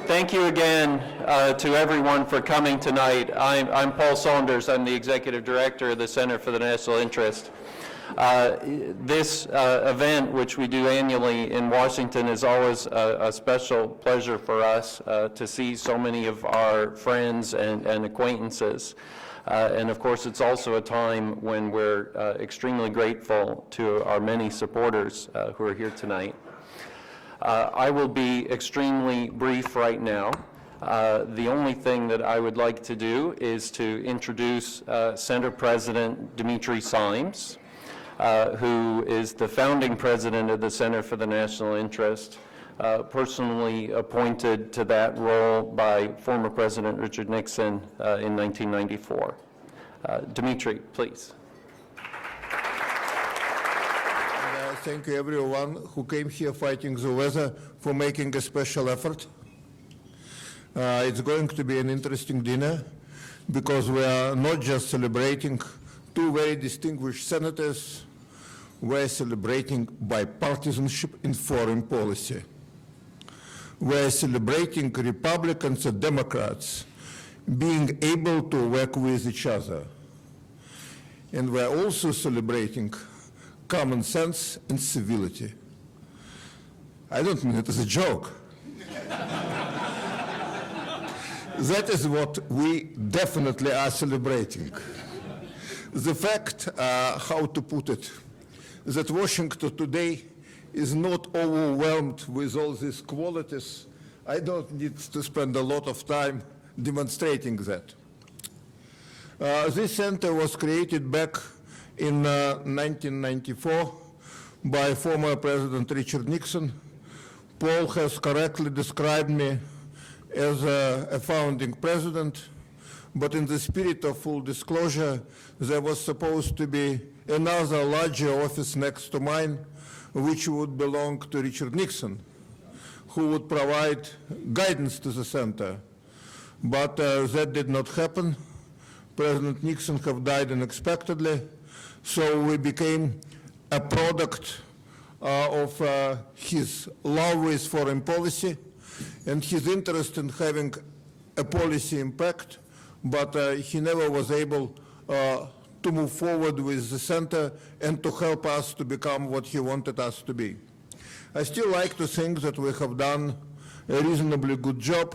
Thank you again to everyone for coming tonight. I'm Paul Saunders. I'm the Executive Director of the Center for the National Interest. This event, which we do annually in Washington, is always a special pleasure for us to see so many of our friends and acquaintances. And of course, it's also a time when we're extremely grateful to our many supporters who are here tonight. I will be extremely brief right now. The only thing that I would like to do is to introduce Center President Dimitri Simes, who is the founding president of the Center for the National Interest, personally appointed to that role by former President Richard Nixon in 1994. Dimitri, please. Thank you everyone who came here fighting the weather for making a special effort. It's going to be an interesting dinner because we are not just celebrating two very distinguished senators, we're celebrating bipartisanship in foreign policy. We're celebrating Republicans and Democrats being able to work with each other. And we're also celebrating common sense and civility. I don't mean it as a joke. That is what we definitely are celebrating. The fact, how to put it, that Washington today is not overwhelmed with all these qualities, I don't need to spend a lot of time demonstrating that. This center was created back in 1994 by former President Richard Nixon. Paul has correctly described me as a founding president, but in the spirit of full disclosure, there was supposed to be another larger office next to mine, which would belong to Richard Nixon, who would provide guidance to the center. But that did not happen. President Nixon have died unexpectedly, so we became a product of his love with foreign policy and his interest in having a policy impact, but he never was able to move forward with the center and to help us to become what he wanted us to be. I still like to think that we have done a reasonably good job.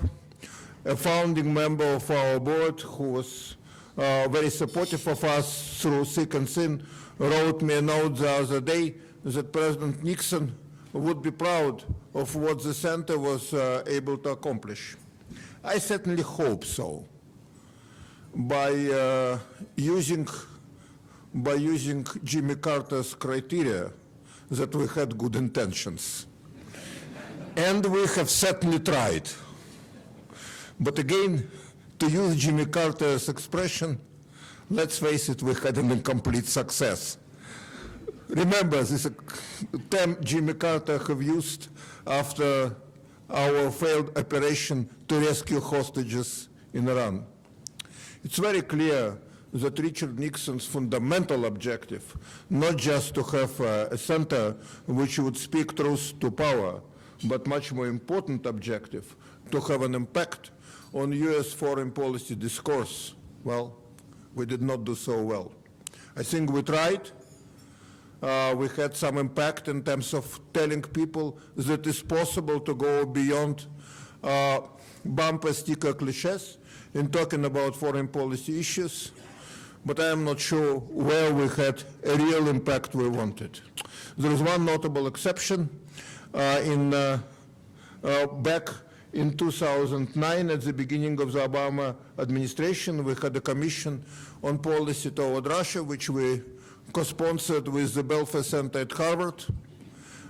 A founding member of our board who was very supportive of us through thick and thin wrote me a note the other day that President Nixon would be proud of what the center was able to accomplish. I certainly hope so. By using Jimmy Carter's criteria that we had good intentions. And we have certainly tried. But again, to use Jimmy Carter's expression, let's face it, we had an incomplete success. Remember, this term Jimmy Carter have used after our failed operation to rescue hostages in Iran. It's very clear that Richard Nixon's fundamental objective, not just to have a center which would speak truth to power, but much more important objective, to have an impact on US foreign policy discourse. Well, we did not do so well. I think we tried. We had some impact in terms of telling people that it's possible to go beyond bumper sticker cliches in talking about foreign policy issues, but I am not sure where we had a real impact we wanted. There is one notable exception. Back in 2009, at the beginning of the Obama administration, we had a commission on policy toward Russia, which we co-sponsored with the Belfast Center at Harvard.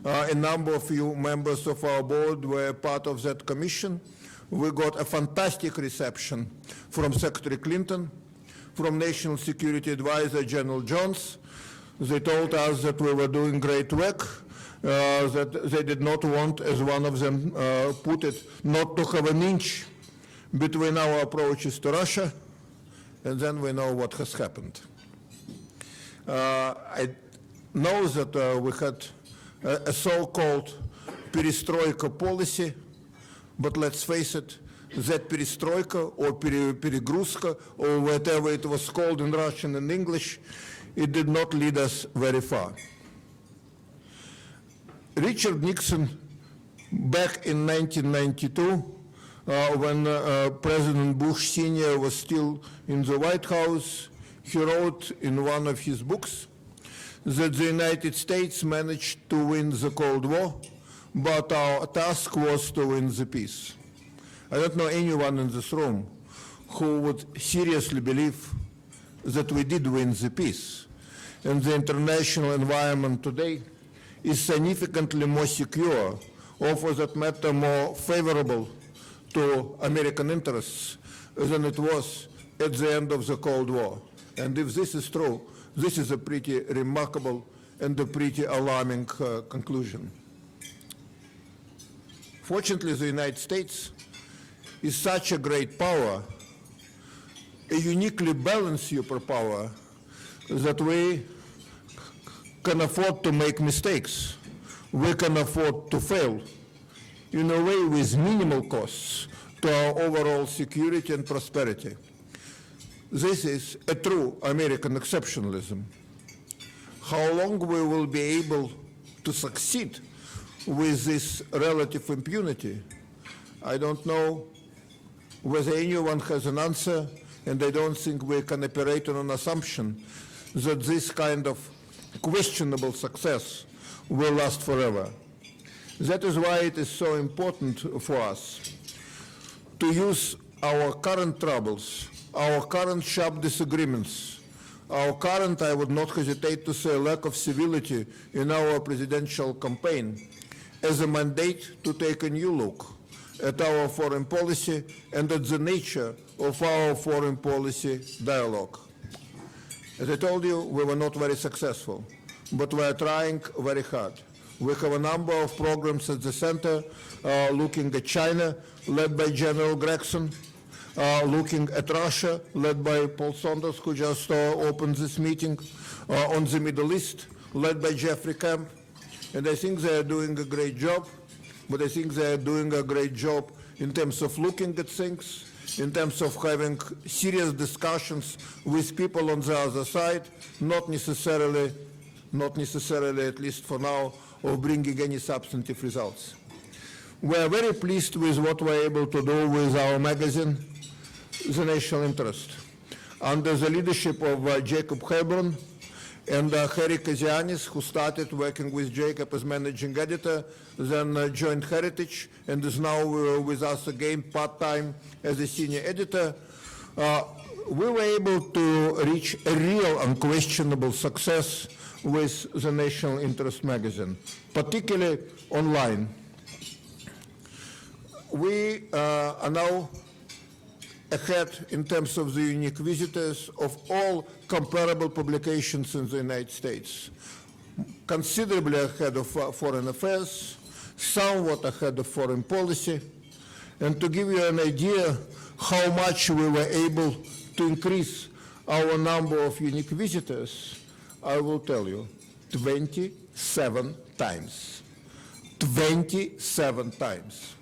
A number of you members of our board were part of that commission. We got a fantastic reception from Secretary Clinton, from National Security Advisor General Jones. They told us that we were doing great work, that they did not want, as one of them put it, not to have an inch between our approaches to Russia, and then we know what has happened. I know that we had a so-called perestroika policy, but let's face it, that perestroika or перегрузка or whatever it was called in Russian and English, it did not lead us very far. Richard Nixon, back in 1992, when President Bush Sr. was still in the White House, he wrote in one of his books that the United States managed to win the Cold War, but our task was to win the peace. I don't know anyone in this room who would seriously believe that we did win the peace. And the international environment today is significantly more secure, or for that matter, more favorable to American interests than it was at the end of the Cold War. And if this is true, this is a pretty remarkable and a pretty alarming conclusion. Fortunately, the United States is such a great power, a uniquely balanced superpower, that we can afford to make mistakes. We can afford to fail in a way with minimal costs to our overall security and prosperity. This is a true American exceptionalism. How long we will be able to succeed with this relative impunity, I don't know whether anyone has an answer, and I don't think we can operate on an assumption that this kind of questionable success will last forever. That is why it is so important for us to use our current troubles, our current sharp disagreements, our current, I would not hesitate to say, lack of civility in our presidential campaign as a mandate to take a new look at our foreign policy and at the nature of our foreign policy dialogue. As I told you, we were not very successful, but we are trying very hard. We have a number of programs at the center looking at China, led by General Gregson, looking at Russia, led by Paul Saunders, who just opened this meeting, on the Middle East, led by Jeffrey Kemp. And I think they are doing a great job, but I think they are doing a great job in terms of looking at things, in terms of having serious discussions with people on the other side, not necessarily, at least for now, of bringing any substantive results. We are very pleased with what we are able to do with our magazine, The National Interest. Under the leadership of Jacob Hebron and Harry Kazianis, who started working with Jacob as managing editor, then joined Heritage, and is now with us again part-time as a senior editor, we were able to reach a real unquestionable success with the National Interest magazine, particularly online. We are now ahead in terms of the unique visitors of all comparable publications in the United States, considerably ahead of foreign affairs, somewhat ahead of foreign policy. And to give you an idea how much we were able to increase our number of unique visitors, I will tell you, 27 times. 27 times.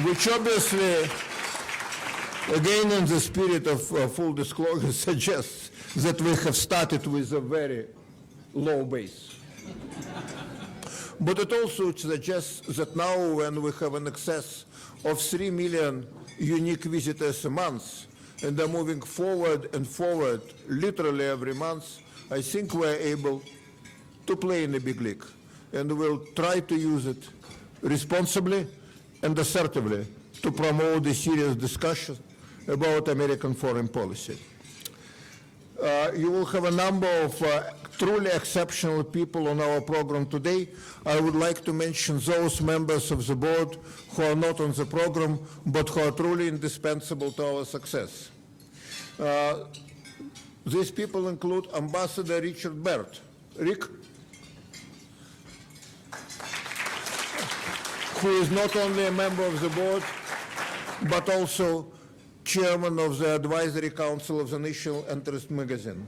Which obviously, again in the spirit of full disclosure, suggests that we have started with a very low base. But it also suggests that now when we have an excess of 3 million unique visitors a month, and they're moving forward and forward literally every month, I think we're able to play in the big league. And we'll try to use it responsibly and assertively to promote the serious discussion about American foreign policy. You will have a number of truly exceptional people on our program today. I would like to mention those members of the board who are not on the program, but who are truly indispensable to our success. These people include Ambassador Richard Baird. Rick? Who is not only a member of the board, but also chairman of the Advisory Council of the National Interest magazine.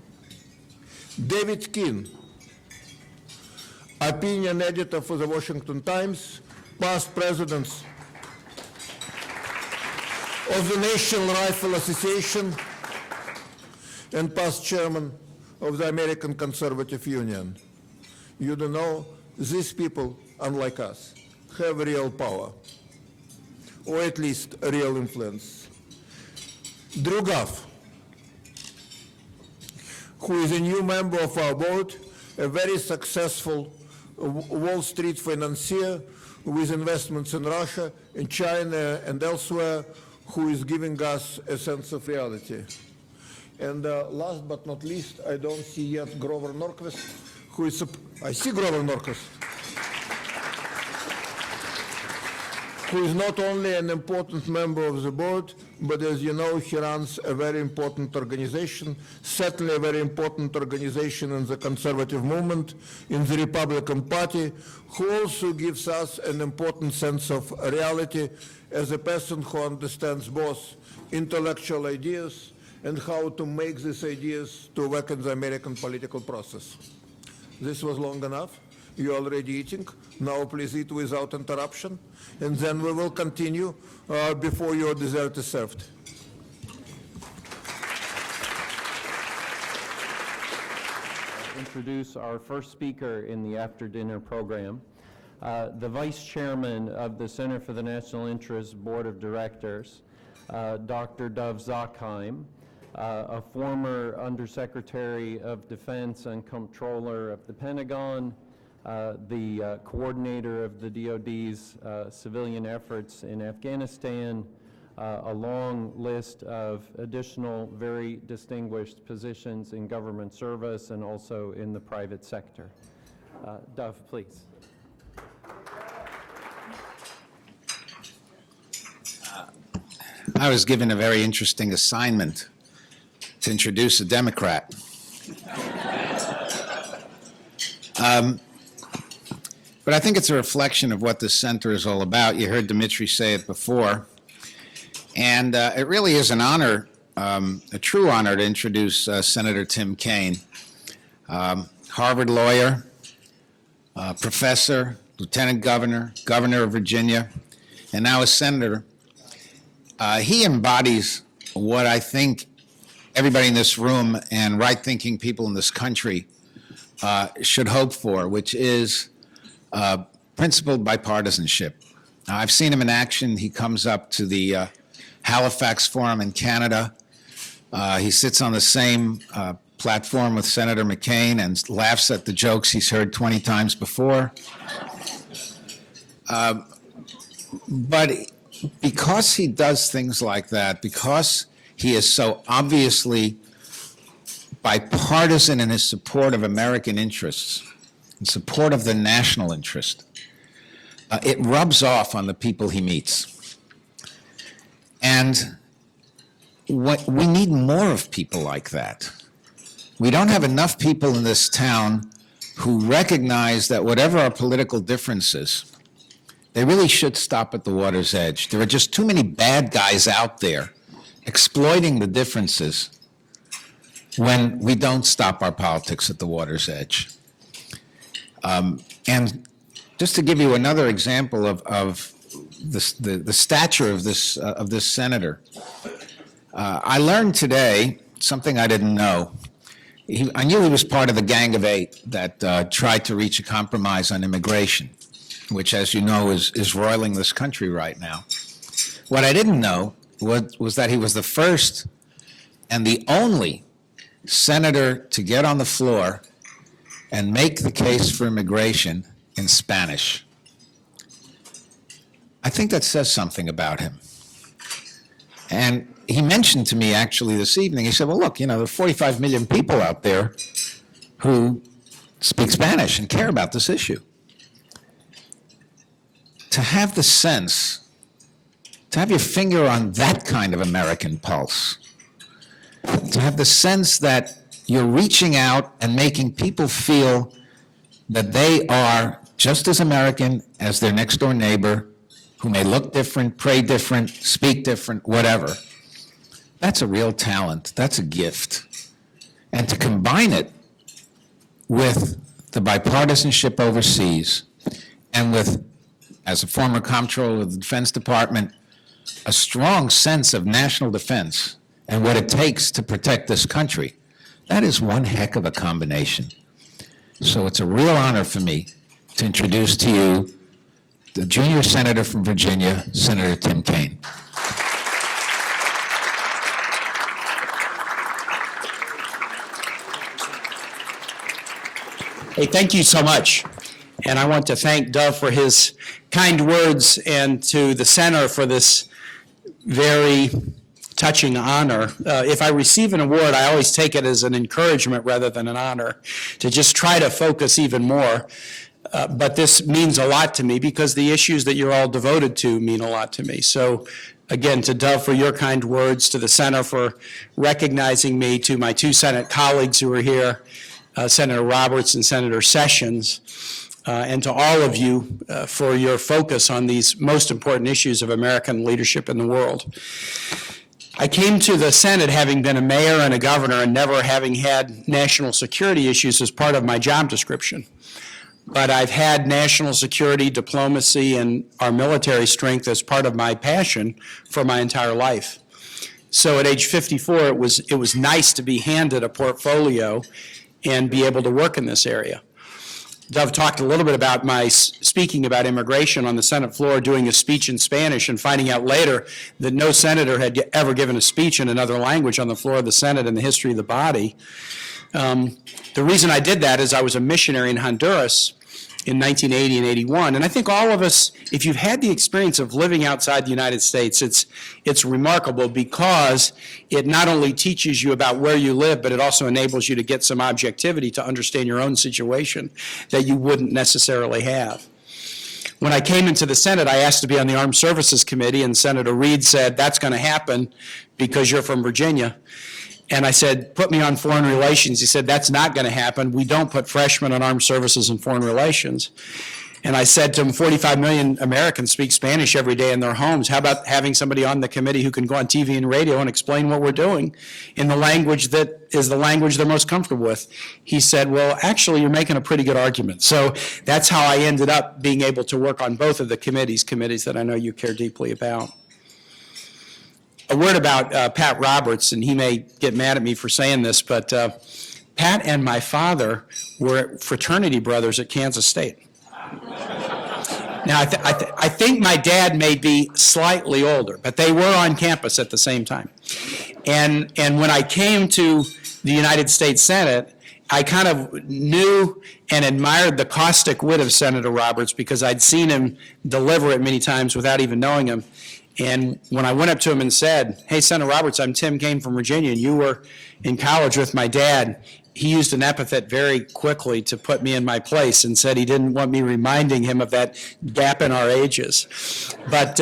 David Kaine, opinion editor for the Washington Times past presidents of the National Rifle Association, and past chairman of the American Conservative Union. You don't know, these people, unlike us, have real power, or at least a real influence. Drew Goff, who is a new member of our board, a very successful Wall Street financier with investments in Russia, in China, and elsewhere, who is giving us a sense of reality. And last but not least, I don't see yet Grover Norquist, who is, I see Grover Norquist, who is not only an important member of the board, but as you know, he runs a very important organization, certainly a very important organization in the conservative movement, in the Republican Party, who also gives us an important sense of reality as a person who understands both intellectual ideas and how to make these ideas to work in the American political process. This was long enough. You're already eating. Now please eat without interruption, and then we will continue before your dessert is served. Introduce our first speaker in the after-dinner program, the Vice Chairman of the Center for the National Interest Board of Directors, Dr. Dov Zakheim, a former Undersecretary of Defense and Comptroller of the Pentagon, the coordinator of the DoD's civilian efforts in Afghanistan, a long list of additional very distinguished positions in government service and also in the private sector. Dov, please. I was given a very interesting assignment to introduce a Democrat. But I think it's a reflection of what this center is all about. You heard Dmitry say it before. And it really is an honor, a true honor, to introduce Senator Tim Kaine, Harvard lawyer, professor, lieutenant governor, governor of Virginia, and now a senator. He embodies what I think everybody in this room and right-thinking people in this country should hope for, which is principled bipartisanship. I've seen him in action. He comes up to the Halifax Forum in Canada. He sits on the same platform with Senator McCain and laughs at the jokes he's heard 20 times before. But because he does things like that, because he is so obviously bipartisan in his support of American interests, in support of the national interest, it rubs off on the people he meets. And we need more of people like that. We don't have enough people in this town who recognize that whatever our political differences, they really should stop at the water's edge. There are just too many bad guys out there exploiting the differences when we don't stop our politics at the water's edge. And just to give you another example of the stature of this senator, I learned today something I didn't know. I knew he was part of the Gang of Eight that tried to reach a compromise on immigration, which, as you know, is roiling this country right now. What I didn't know was that he was the first and the only senator to get on the floor and make the case for immigration in Spanish. I think that says something about him. And he mentioned to me actually this evening, he said, well, look, there are 45 million people out there who speak Spanish and care about this issue. To have the sense, to have your finger on that kind of American pulse, to have the sense that you're reaching out and making people feel that they are just as American as their next door neighbor, who may look different, pray different, speak different, whatever. That's a real talent. That's a gift. And to combine it with the bipartisanship overseas and with as a former comptroller of the Defense Department, a strong sense of national defense and what it takes to protect this country. That is one heck of a combination. So it's a real honor for me to introduce to you the junior senator from Virginia, Senator Tim Kaine. Hey, thank you so much. And I want to thank Dov for his kind words and to the center for this very touching honor. If I receive an award, I always take it as an encouragement rather than an honor to just try to focus even more. But this means a lot to me because the issues that you're all devoted to mean a lot to me. So again, to Dov for your kind words, to the center for recognizing me, to my two Senate colleagues who are here, Senator Roberts and Senator Sessions, and to all of you for your focus on these most important issues of American leadership in the world. I came to the Senate having been a mayor and a governor and never having had national security issues as part of my job description. But I've had national security, diplomacy, and our military strength as part of my passion for my entire life. So at age 54, it was nice to be handed a portfolio and be able to work in this area. Dov talked a little bit about my speaking about immigration on the Senate floor, doing a speech in Spanish and finding out later that no senator had ever given a speech in another language on the floor of the Senate in the history of the body. The reason I did that is I was a missionary in Honduras in 1980 and 81. And I think all of us, if you've had the experience of living outside the United States, it's remarkable because it not only teaches you about where you live, but it also enables you to get some objectivity to understand your own situation that you wouldn't necessarily have. When I came into the Senate, I asked to be on the Armed Services Committee, and Senator Reid said, that's going to happen because you're from Virginia. And I said, put me on foreign relations. He said, that's not going to happen. We don't put freshmen on armed services and foreign relations. And I said to him, 45 million Americans speak Spanish every day in their homes. How about having somebody on the committee who can go on TV and radio and explain what we're doing in the language that is the language they're most comfortable with? He said, well, actually, you're making a pretty good argument. So that's how I ended up being able to work on both of the committees that I know you care deeply about. A word about Pat Roberts, and he may get mad at me for saying this, but Pat and my father were fraternity brothers at Kansas State. Now, I think my dad may be slightly older, but they were on campus at the same time. And when I came to the United States Senate, I kind of knew and admired the caustic wit of Senator Roberts because I'd seen him deliver it many times without even knowing him. And when I went up to him and said, hey, Senator Roberts, I'm Tim Kaine from Virginia, and you were in college with my dad, he used an epithet very quickly to put me in my place and said he didn't want me reminding him of that gap in our ages. But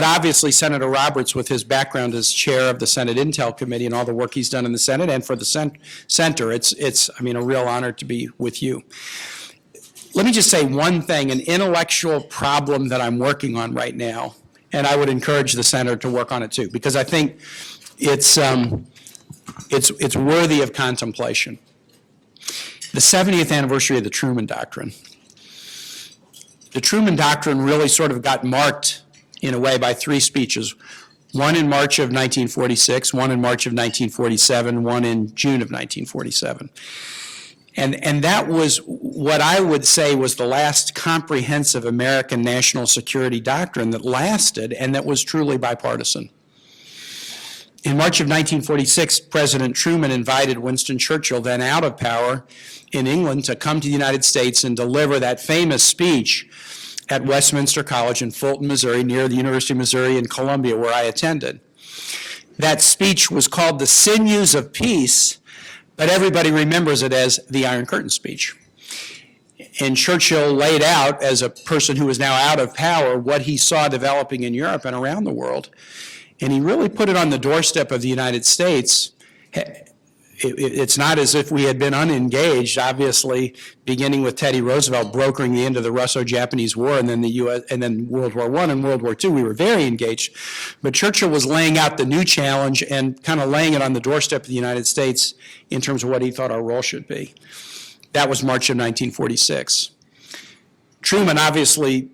obviously, Senator Roberts, with his background as chair of the Senate Intel Committee and all the work he's done in the Senate and for the center, it's a real honor to be with you. Let me just say one thing, an intellectual problem that I'm working on right now, and I would encourage the Senator to work on it too, because I think it's worthy of contemplation. The 70th anniversary of the Truman Doctrine. The Truman Doctrine really sort of got marked in a way by three speeches, one in March of 1946, one in March of 1947, one in June of 1947. And that was what I would say was the last comprehensive American national security doctrine that lasted and that was truly bipartisan. In March of 1946, President Truman invited Winston Churchill, then out of power in England, to come to the United States and deliver that famous speech at Westminster College in Fulton, Missouri, near the University of Missouri in Columbia, where I attended. That speech was called the Sinews of Peace, but everybody remembers it as the Iron Curtain speech. And Churchill laid out, as a person who was now out of power, what he saw developing in Europe and around the world. And he really put it on the doorstep of the United States. It's not as if we had been unengaged, obviously, beginning with Teddy Roosevelt brokering the end of the Russo-Japanese War, and then the U.S. and then World War I and World War II. We were very engaged. But Churchill was laying out the new challenge and kind of laying it on the doorstep of the United States in terms of what he thought our role should be. That was March of 1946. Truman obviously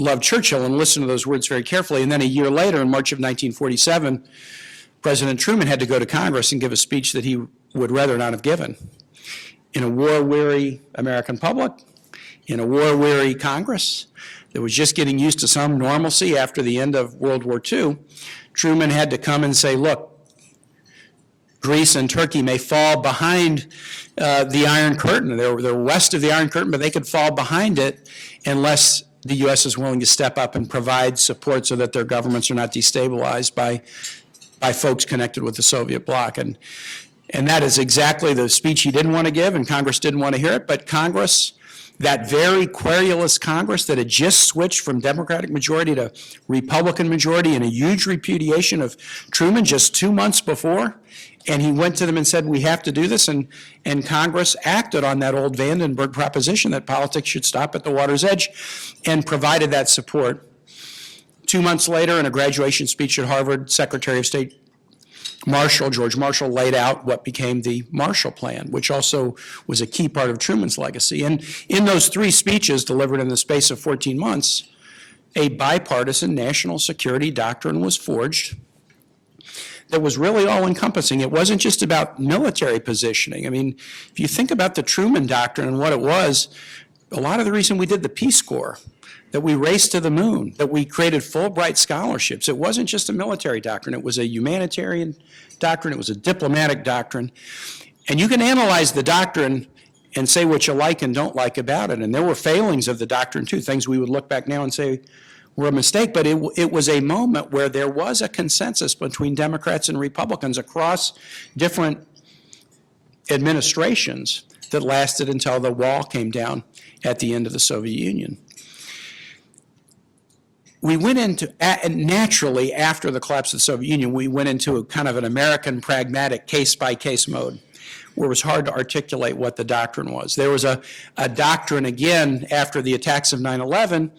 loved Churchill and listened to those words very carefully. And then a year later, in March of 1947, President Truman had to go to Congress and give a speech that he would rather not have given. In a war-weary American public, in a war-weary Congress that was just getting used to some normalcy after the end of World War II, Truman had to come and say, look, Greece and Turkey may fall behind the Iron Curtain. They're west of the Iron Curtain, but they could fall behind it unless the U.S. is willing to step up and provide support so that their governments are not destabilized by folks connected with the Soviet bloc. And that is exactly the speech he didn't want to give, and Congress didn't want to hear it. But Congress, that very querulous Congress that had just switched from Democratic majority to Republican majority in a huge repudiation of Truman just 2 months before, and he went to them and said, we have to do this, and Congress acted on that old Vandenberg proposition that politics should stop at the water's edge and provided that support. 2 months later, in a graduation speech at Harvard, Secretary of State George Marshall laid out what became the Marshall Plan, which also was a key part of Truman's legacy. And in those 3 speeches delivered in the space of 14 months, a bipartisan national security doctrine was forged that was really all-encompassing. It wasn't just about military positioning. I mean, if you think about the Truman Doctrine and what it was, a lot of the reason we did the Peace Corps, that we raced to the moon, that we created Fulbright scholarships, it wasn't just a military doctrine. It was a humanitarian doctrine. It was a diplomatic doctrine. And you can analyze the doctrine and say what you like and don't like about it. And there were failings of the doctrine, too, things we would look back now and say were a mistake. But it was a moment where there was a consensus between Democrats and Republicans across different administrations that lasted until the wall came down at the end of the Soviet Union. We went into, naturally after the collapse of the Soviet Union, we went into a kind of an American pragmatic case-by-case mode where it was hard to articulate what the doctrine was. There was a doctrine, again, after the attacks of 9/11,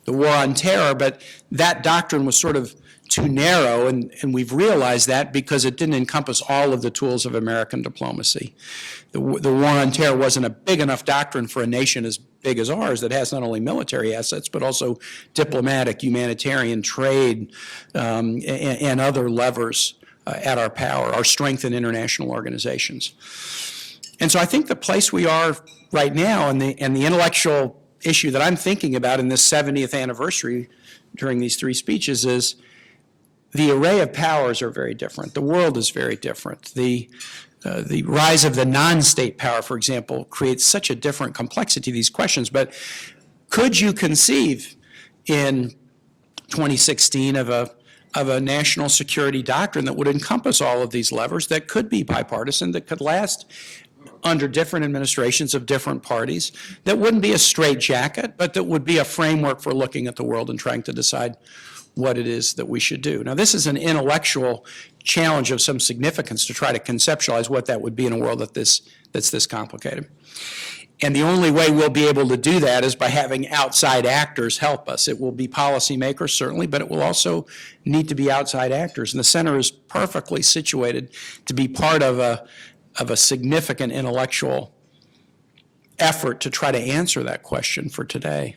the war on terror, but that doctrine was sort of too narrow, and we've realized that because it didn't encompass all of the tools of American diplomacy. The war on terror wasn't a big enough doctrine for a nation as big as ours that has not only military assets, but also diplomatic, humanitarian, trade, and other levers at our power, our strength in international organizations. And so I think the place we are right now and the intellectual issue that I'm thinking about in this 70th anniversary during these 3 speeches is the array of powers are very different. The world is very different. The rise of the non-state power, for example, creates such a different complexity to these questions. But could you conceive in 2016 of a national security doctrine that would encompass all of these levers, that could be bipartisan, that could last under different administrations of different parties, that wouldn't be a straitjacket, but that would be a framework for looking at the world and trying to decide what it is that we should do? Now, this is an intellectual challenge of some significance to try to conceptualize what that would be in a world that's this complicated. And the only way we'll be able to do that is by having outside actors help us. It will be policymakers, certainly, but it will also need to be outside actors. And the center is perfectly situated to be part of a significant intellectual effort to try to answer that question for today.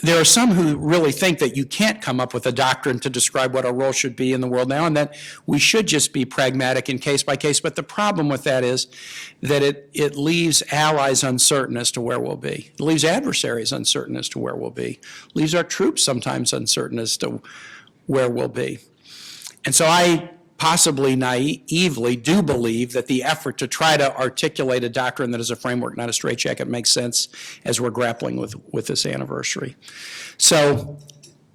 There are some who really think that you can't come up with a doctrine to describe what our role should be in the world now, and that we should just be pragmatic and case by case. But the problem with that is that it leaves allies uncertain as to where we'll be. It leaves adversaries uncertain as to where we'll be. It leaves our troops sometimes uncertain as to where we'll be. And so I possibly naively do believe that the effort to try to articulate a doctrine that is a framework, not a straitjacket, makes sense as we're grappling with this anniversary. So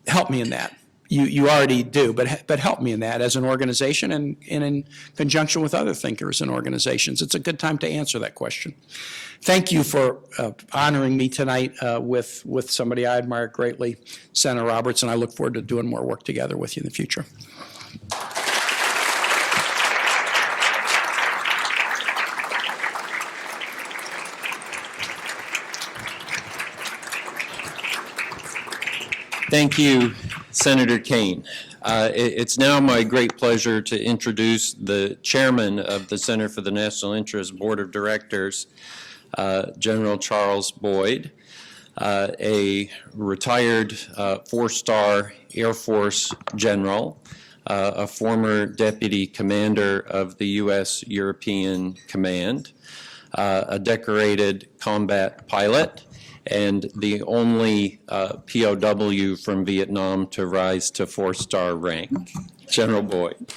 help me in that. You already do, but help me in that as an organization and in conjunction with other thinkers and organizations. It's a good time to answer that question. Thank you for honoring me tonight with somebody I admire greatly, Senator Roberts, and I look forward to doing more work together with you in the future. Thank you, Senator Kaine. It's now my great pleasure to introduce the chairman of the Center for the National Interest Board of Directors, General Charles Boyd. a retired four-star Air Force general, a former deputy commander of the U.S. European Command, a decorated combat pilot, and the only POW from Vietnam to rise to four-star rank, General Boyd.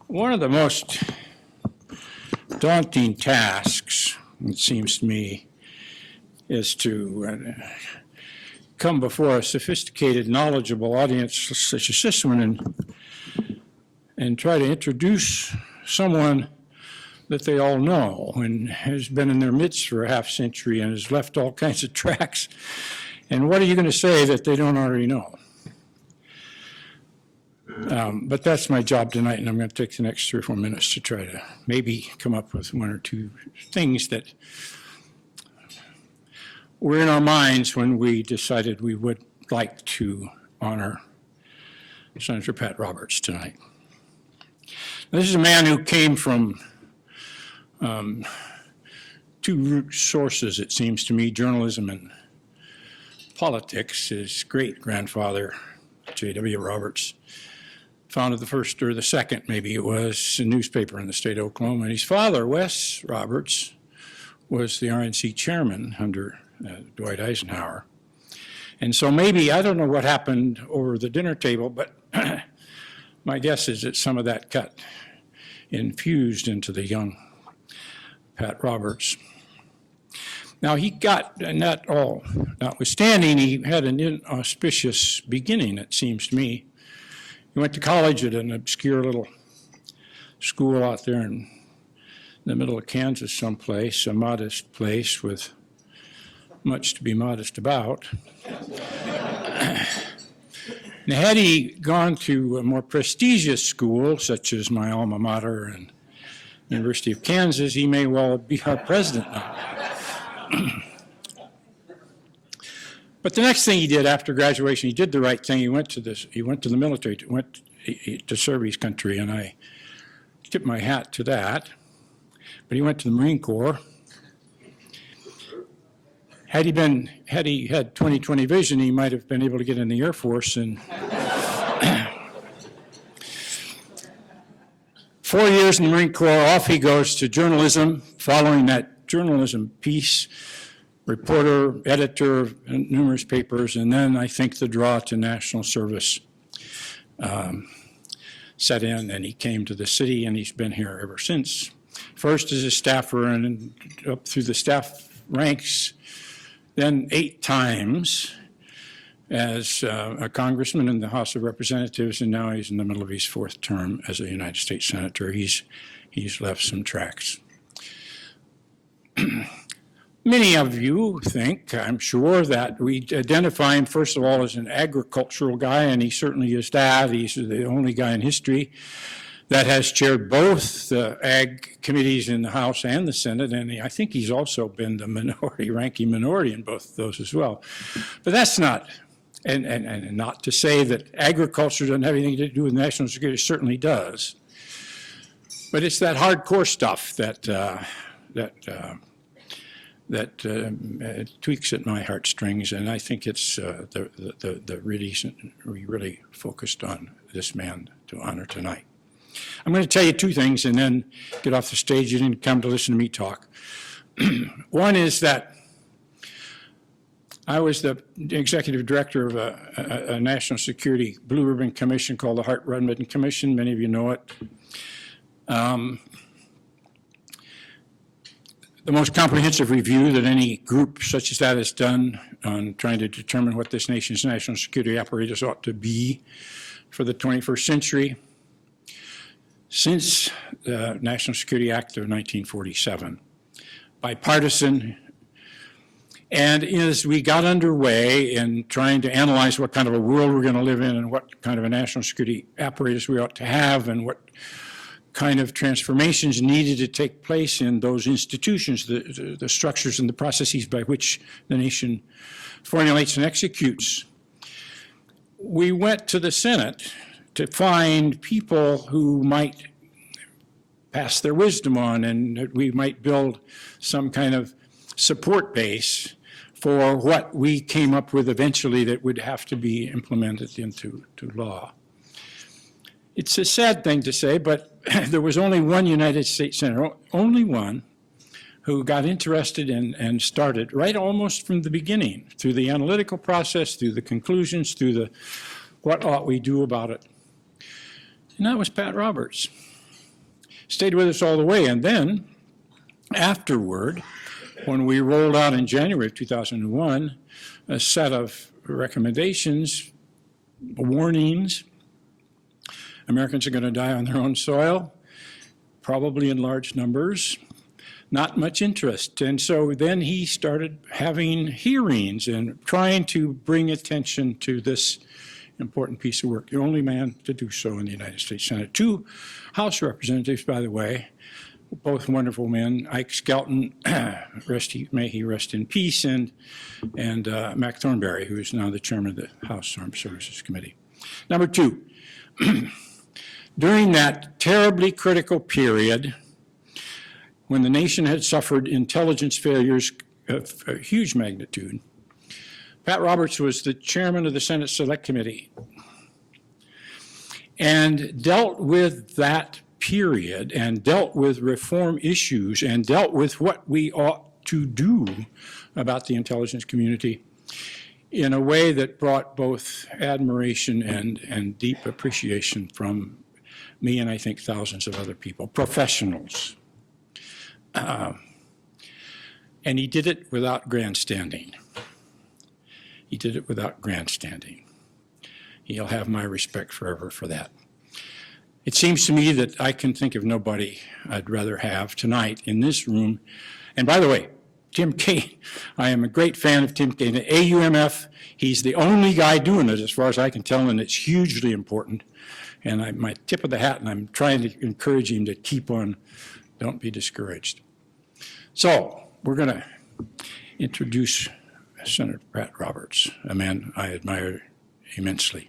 One of the most daunting tasks, it seems to me, is to come before a sophisticated, knowledgeable audience such as this one and try to introduce someone that they all know and has been in their midst for a half century and has left all kinds of tracks. And what are you going to say that they don't already know? But that's my job tonight, and I'm going to take the next 3 or 4 minutes to try to maybe come up with 1 or 2 things that were in our minds when we decided we would like to honor Senator Pat Roberts tonight. This is a man who came from 2 root sources, it seems to me, journalism and politics. His great-grandfather, J.W. Roberts, founded the first or the second, maybe it was, a newspaper in the state of Oklahoma. And his father, Wes Roberts, was the RNC chairman under Dwight Eisenhower. And so maybe, I don't know what happened over the dinner table, but my guess is that some of that got infused into the young Pat Roberts. Now he got, and that all notwithstanding, he had an inauspicious beginning, it seems to me. He went to college at an obscure little school out there in the middle of Kansas someplace, a modest place with much to be modest about. Now, had he gone to a more prestigious school, such as my alma mater and University of Kansas, he may well be our president now. But the next thing he did after graduation, he did the right thing. He went to the military, to serve his country, and I tip my hat to that. But he went to the Marine Corps. Had he had 20/20 vision, he might have been able to get in the Air Force. And 4 years in the Marine Corps, off he goes to journalism, following that journalism piece. Reporter, editor of numerous papers, and then I think the draw to national service set in, and he came to the city, and he's been here ever since. First as a staffer and up through the staff ranks, then 8 times as a congressman in the House of Representatives, and now he's in the middle of his 4th term as a United States Senator. He's left some tracks. Many of you think, I'm sure, that we identify him, first of all, as an agricultural guy, and he certainly is that. He's the only guy in history that has chaired both the ag committees in the House and the Senate, and I think he's also been the ranking minority in both of those as well. But that's not, and not to say that agriculture doesn't have anything to do with national security, it certainly does. But it's that hardcore stuff that tweaks at my heartstrings, and I think it's the reason we really focused on this man to honor tonight. I'm going to tell you 2 things and then get off the stage. You didn't come to listen to me talk. One is that I was the executive director of a national security blue ribbon commission called the Hart-Rudman Commission. Many of you know it. The most comprehensive review that any group such as that has done on trying to determine what this nation's national security apparatus ought to be for the 21st century since the National Security Act of 1947. Bipartisan. And as we got underway in trying to analyze what kind of a world we're going to live in and what kind of a national security apparatus we ought to have and what kind of transformations needed to take place in those institutions, the structures and the processes by which the nation formulates and executes. We went to the Senate to find people who might pass their wisdom on, and that we might build some kind of support base for what we came up with eventually that would have to be implemented into law. It's a sad thing to say, but there was only one United States Senator, only one, who got interested and started right almost from the beginning, through the analytical process, through the conclusions, through the what ought we do about it. And that was Pat Roberts. Stayed with us all the way. And then afterward, when we rolled out in January of 2001, a set of recommendations, warnings, Americans are going to die on their own soil, probably in large numbers, not much interest. And so then he started having hearings and trying to bring attention to this important piece of work, the only man to do so in the United States Senate. 2 House representatives, by the way, both wonderful men, Ike Skelton, may he rest in peace, and Mac Thornberry, who is now the chairman of the House Armed Services Committee. Number 2, during that terribly critical period when the nation had suffered intelligence failures of a huge magnitude, Pat Roberts was the chairman of the Senate Select Committee and dealt with that period and dealt with reform issues and dealt with what we ought to do about the intelligence community in a way that brought both admiration and deep appreciation from me and I think thousands of other people, professionals. And he did it without grandstanding. He did it without grandstanding. He'll have my respect forever for that. It seems to me that I can think of nobody I'd rather have tonight in this room. And by the way, Tim Kaine, I am a great fan of Tim Kaine. At AUMF, he's the only guy doing it as far as I can tell, and it's hugely important. And my tip of the hat, and I'm trying to encourage him to keep on, don't be discouraged. So we're going to introduce Senator Pat Roberts, a man I admire immensely.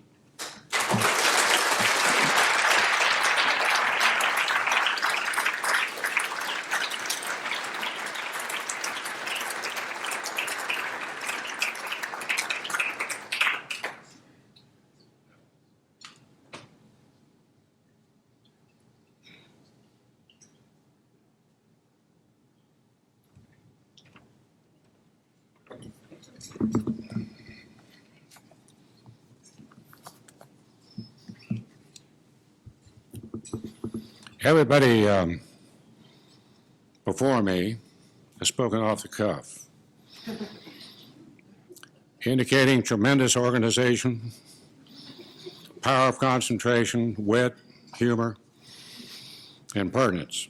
Everybody before me has spoken off the cuff, indicating tremendous organization, power of concentration, wit, humor, and pertinence.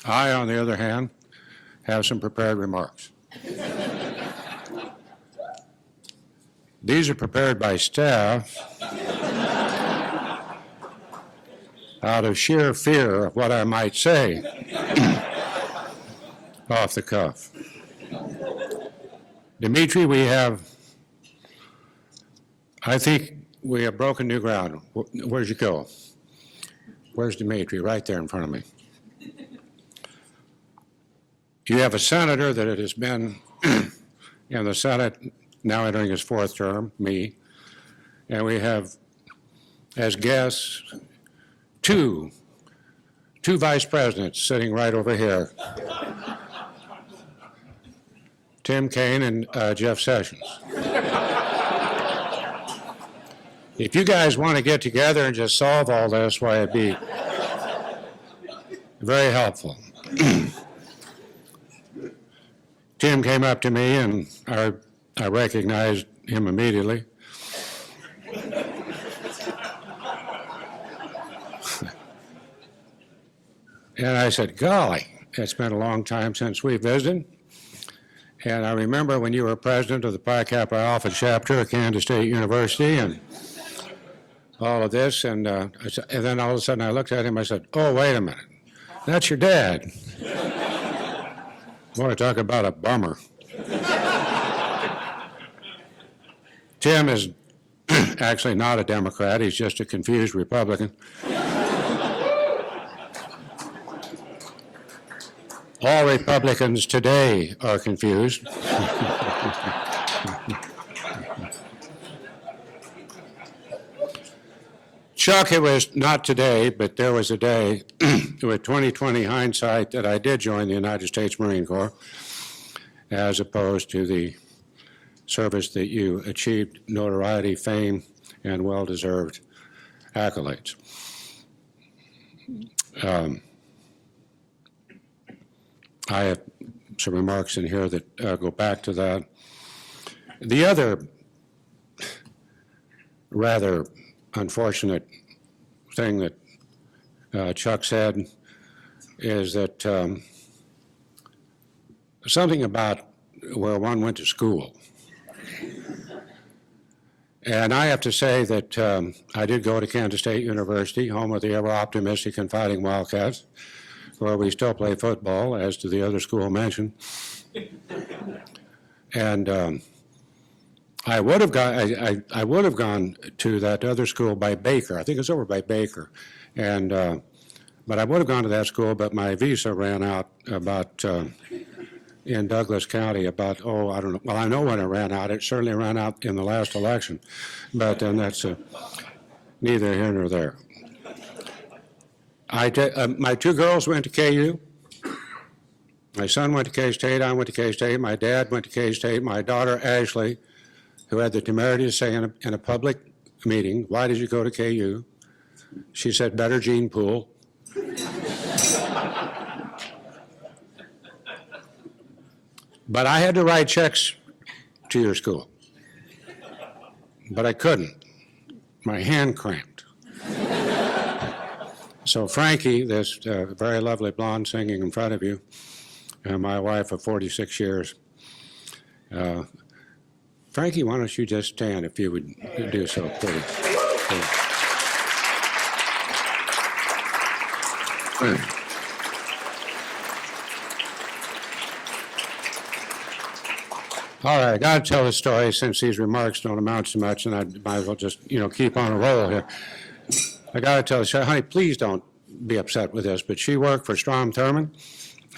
I, on the other hand, have some prepared remarks. These are prepared by staff out of sheer fear of what I might say off the cuff. Dimitri, I think we have broken new ground. Where'd you go? Where's Dimitri? Right there in front of me. You have a senator that has been in the Senate, now entering his 4th term, me, and we have as guests two vice presidents sitting right over here, Tim Kaine and Jeff Sessions. If you guys want to get together and just solve all this, why, it'd be very helpful. Tim came up to me, and I recognized him immediately. And I said, golly, it's been a long time since we visited. And I remember when you were president of the Pi Kappa Alpha chapter at Kansas State University, and all of this, and then all of a sudden I looked at him, I said, "Oh, wait a minute, that's your dad." Want to talk about a bummer. Tim is actually not a Democrat, he's just a confused Republican. All Republicans today are confused. Chuck, it was not today, but there was a day with 20/20 hindsight that I did join the United States Marine Corps, as opposed to the service that you achieved notoriety, fame, and well-deserved accolades. I have some remarks in here that go back to that. The other rather unfortunate thing that Chuck said is that something about where one went to school. And I have to say that I did go to Kansas State University, home of the ever-optimistic and fighting Wildcats, where we still play football, as to the other school mentioned. And I would have gone to that other school by Baker. I think it's over by Baker. And but I would have gone to that school, but my visa ran out about in Douglas County about, I don't know. Well, I know when it ran out. It certainly ran out in the last election. But then that's neither here nor there. My two girls went to KU. My son went to K-State, I went to K-State, my dad went to K-State, my daughter Ashley, who had the temerity to say in a public meeting, "Why did you go to KU?" She said, "Better gene pool." But I had to write checks to your school. But I couldn't. My hand cramped. So Frankie, this very lovely blonde singing in front of you, my wife of 46 years, Frankie, why don't you just stand if you would do so, please. All right, I got to tell the story since these remarks don't amount to much, and I might as well just, keep on a roll here. I got to tell the story. Honey, please don't be upset with this, but she worked for Strom Thurmond,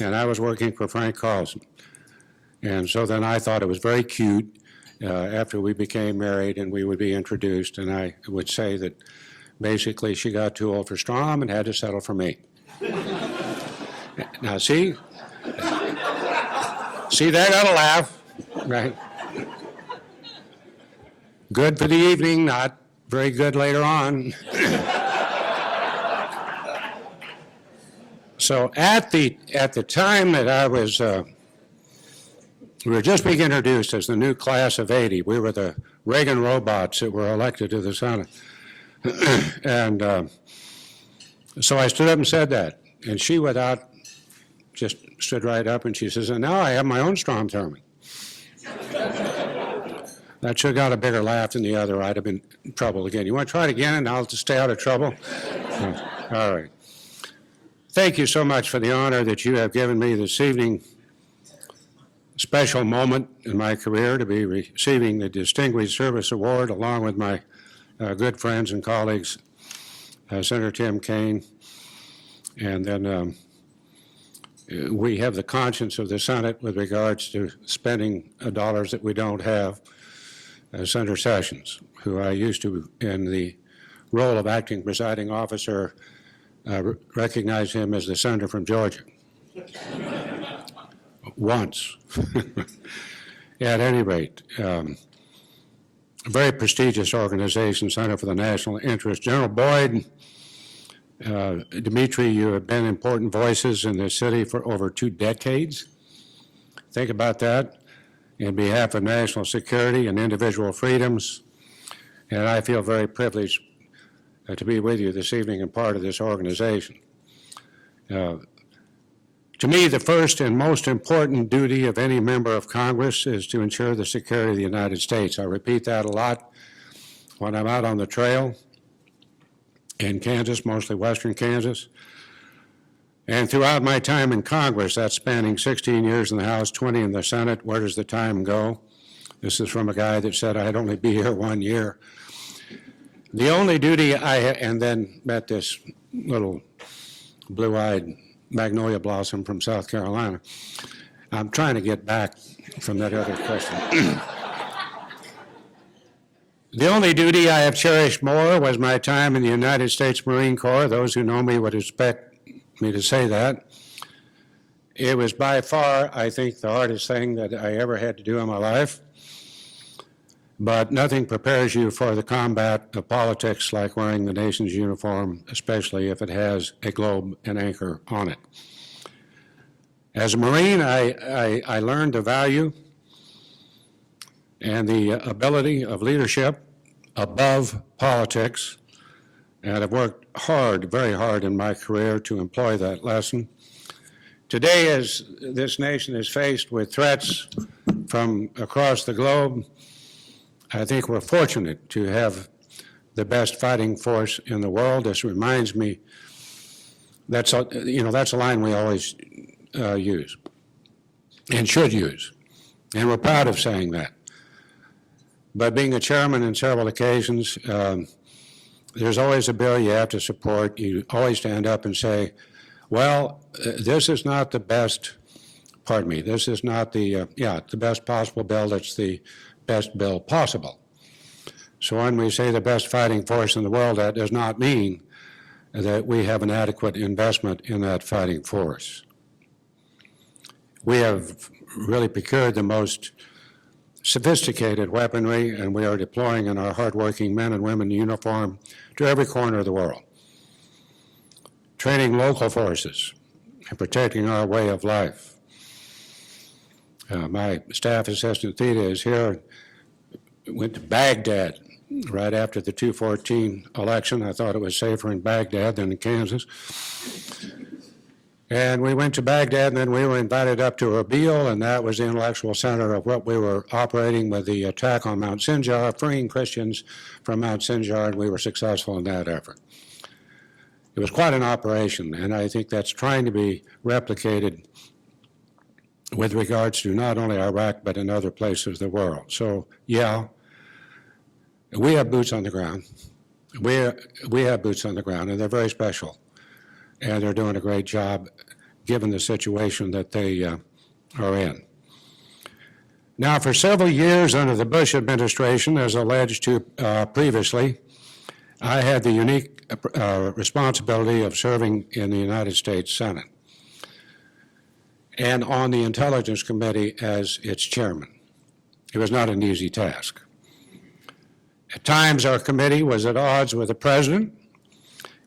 and I was working for Frank Carlson. And so then I thought it was very cute after we became married and we would be introduced, and I would say that basically she got too old for Strom and had to settle for me. Now, see, that got a laugh, right? Good for the evening, not very good later on. So at the time that I was, we were just being introduced as the new class of '80. We were the Reagan robots that were elected to the Senate. And so I stood up and said that. And she, without, just stood right up and she says, "And now I have my own Strom Thurmond." That should have got a bigger laugh than the other. I'd have been in trouble again. You want to try it again and I'll just stay out of trouble? All right. Thank you so much for the honor that you have given me this evening. Special moment in my career to be receiving the Distinguished Service Award along with my good friends and colleagues, Senator Tim Kaine. And then we have the conscience of the Senate with regards to spending dollars that we don't have. Senator Sessions, who I used to, in the role of acting presiding officer, recognize him as the senator from Georgia. Once. At any rate, a very prestigious organization, Center for the National Interest. General Boyd, Dimitri, you have been important voices in this city for over 2 decades. Think about that. In behalf of national security and individual freedoms, and I feel very privileged to be with you this evening and part of this organization. To me, the first and most important duty of any member of Congress is to ensure the security of the United States. I repeat that a lot when I'm out on the trail. in Kansas, mostly western Kansas. And throughout my time in Congress, that's spanning 16 years in the House, 20 in the Senate, where does the time go? This is from a guy that said I'd only be here 1 year. The only duty and then met this little blue-eyed magnolia blossom from South Carolina. I'm trying to get back from that other question. The only duty I have cherished more was my time in the United States Marine Corps. Those who know me would expect me to say that. It was by far, I think, the hardest thing that I ever had to do in my life. But nothing prepares you for the combat of politics like wearing the nation's uniform, especially if it has a globe and anchor on it. As a Marine, I learned the value and the ability of leadership above politics, and I've worked hard, very hard in my career to employ that lesson. Today, as this nation is faced with threats from across the globe, I think we're fortunate to have the best fighting force in the world. This reminds me, that's a line we always use and should use, and we're proud of saying that. But being a chairman on several occasions, there's always a bill you have to support. You always stand up and say, well, this is not the best, this is not the best possible bill. It's the best bill possible. So when we say the best fighting force in the world, that does not mean that we have an adequate investment in that fighting force. We have really procured the most sophisticated weaponry, and we are deploying in our hardworking men and women in uniform to every corner of the world, training local forces and protecting our way of life. My staff assistant Theta is here. Went to Baghdad right after the 2014 election. I thought it was safer in Baghdad than in Kansas. And we went to Baghdad, and then we were invited up to Erbil, and that was the intellectual center of what we were operating with the attack on Mount Sinjar, freeing Christians from Mount Sinjar, and we were successful in that effort. It was quite an operation, and I think that's trying to be replicated with regards to not only Iraq, but in other places of the world. So, yeah, we have boots on the ground. We have boots on the ground, and they're very special. And they're doing a great job given the situation that they are in. Now, for several years under the Bush administration, as alleged to previously, I had the unique responsibility of serving in the United States Senate and on the Intelligence Committee as its chairman. It was not an easy task. At times, our committee was at odds with the president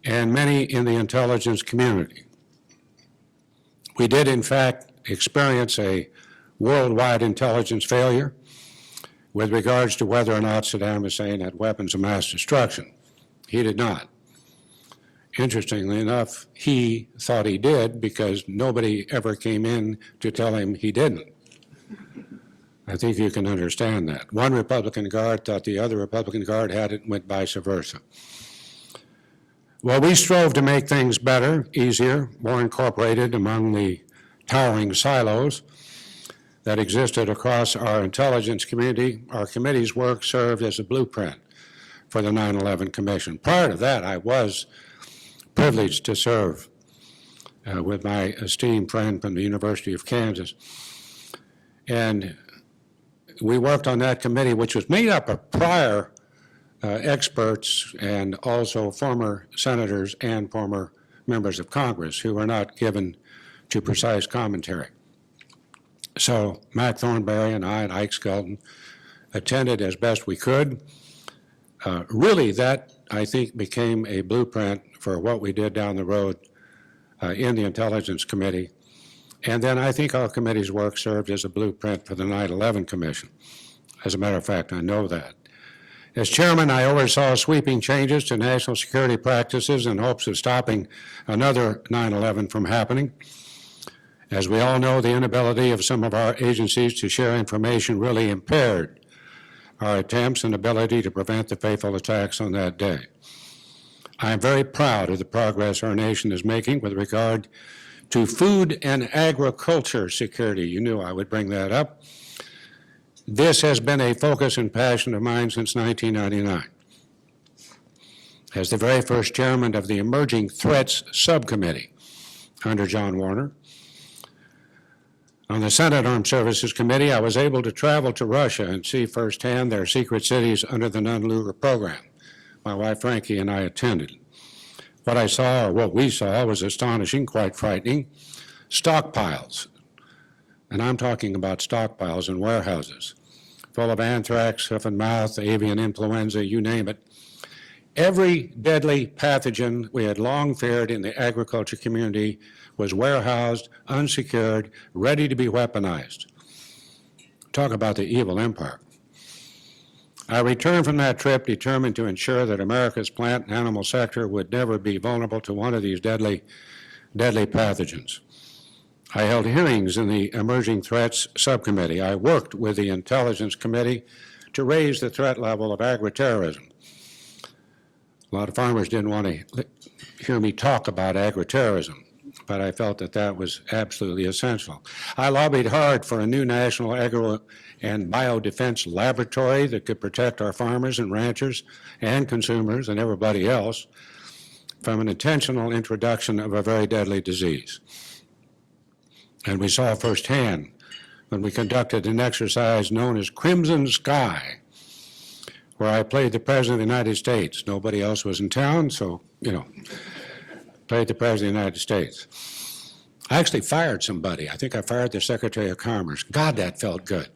and many in the intelligence community. We did, in fact, experience a worldwide intelligence failure with regards to whether or not Saddam Hussein had weapons of mass destruction. He did not. Interestingly enough, he thought he did because nobody ever came in to tell him he didn't. I think you can understand that. One Republican guard thought the other Republican guard had it and went vice versa. Well, we strove to make things better, easier, more incorporated among the towering silos that existed across our intelligence community. Our committee's work served as a blueprint for the 9/11 Commission. Prior to that, I was privileged to serve with my esteemed friend from the University of Kansas. And we worked on that committee, which was made up of prior experts and also former senators and former members of Congress who were not given to precise commentary. So Mac Thornberry and I and Ike Skelton attended as best we could. Really, that, I think, became a blueprint for what we did down the road in the Intelligence Committee. And then I think our committee's work served as a blueprint for the 9/11 Commission. As a matter of fact, I know that. As chairman, I oversaw sweeping changes to national security practices in hopes of stopping another 9/11 from happening. As we all know, the inability of some of our agencies to share information really impaired our attempts and ability to prevent the fateful attacks on that day. I am very proud of the progress our nation is making with regard to food and agriculture security. You knew I would bring that up. This has been a focus and passion of mine since 1999. As the very first chairman of the Emerging Threats Subcommittee under John Warner, on the Senate Armed Services Committee, I was able to travel to Russia and see firsthand their secret cities under the non-Luger program. My wife Frankie and I attended. What I saw, or what we saw, was astonishing, quite frightening. Stockpiles, and I'm talking about stockpiles in warehouses, full of anthrax, hoof and mouth, avian influenza, you name it. Every deadly pathogen we had long feared in the agriculture community was warehoused, unsecured, ready to be weaponized. Talk about the evil empire. I returned from that trip determined to ensure that America's plant and animal sector would never be vulnerable to one of these deadly pathogens. I held hearings in the Emerging Threats Subcommittee. I worked with the Intelligence Committee to raise the threat level of agri-terrorism. A lot of farmers didn't want to hear me talk about agri-terrorism, but I felt that that was absolutely essential. I lobbied hard for a new national agro and biodefense laboratory that could protect our farmers and ranchers and consumers and everybody else from an intentional introduction of a very deadly disease. And we saw firsthand when we conducted an exercise known as Crimson Sky, where I played the President of the United States. Nobody else was in town, so, played the President of the United States. I actually fired somebody. I think I fired the Secretary of Commerce. God, that felt good.